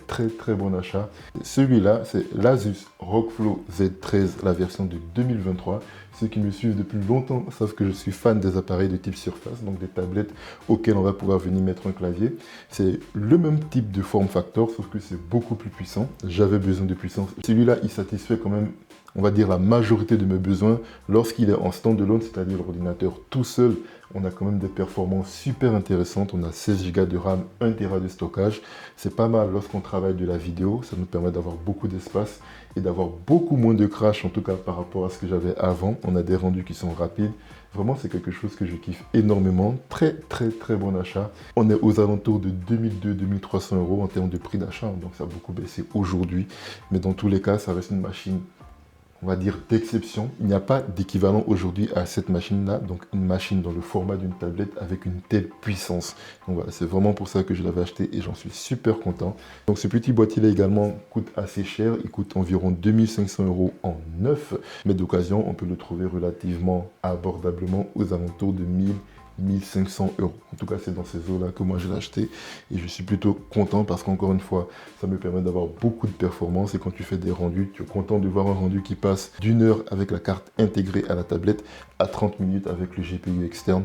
très bon achat. Celui-là, c'est l'Asus ROGFlow Z13, la version de 2023. Ceux qui me suivent depuis longtemps savent que je suis fan des appareils de type Surface, donc des tablettes auxquelles on va pouvoir venir mettre un clavier. C'est le même type de form factor, sauf que c'est beaucoup plus puissant. J'avais besoin de puissance. Celui-là, il satisfait quand même, on va dire, la majorité de mes besoins lorsqu'il est en stand-alone, c'est-à-dire l'ordinateur tout seul. On a quand même des performances super intéressantes. On a 16 Go de RAM, 1 Tera de stockage. C'est pas mal lorsqu'on travaille de la vidéo. Ça nous permet d'avoir beaucoup d'espace et d'avoir beaucoup moins de crash, en tout cas par rapport à ce que j'avais avant. On a des rendus qui sont rapides. Vraiment, c'est quelque chose que je kiffe énormément. Très bon achat. On est aux alentours de 2200-2300 € en termes de prix d'achat. Donc ça a beaucoup baissé aujourd'hui. Mais dans tous les cas, ça reste une machine, on va dire, d'exception. Il n'y a pas d'équivalent aujourd'hui à cette machine-là, donc une machine dans le format d'une tablette avec une telle puissance. Donc voilà, c'est vraiment pour ça que je l'avais acheté et j'en suis super content. Donc ce petit boîtier-là également coûte assez cher, il coûte environ 2500 € en neuf, mais d'occasion, on peut le trouver relativement abordablement aux alentours de 1500 €. En tout cas, c'est dans ces eaux-là que moi je l'ai acheté et je suis plutôt content parce qu'encore une fois, ça me permet d'avoir beaucoup de performance et quand tu fais des rendus, tu es content de voir un rendu qui passe d'1 heure avec la carte intégrée à la tablette à 30 minutes avec le GPU externe.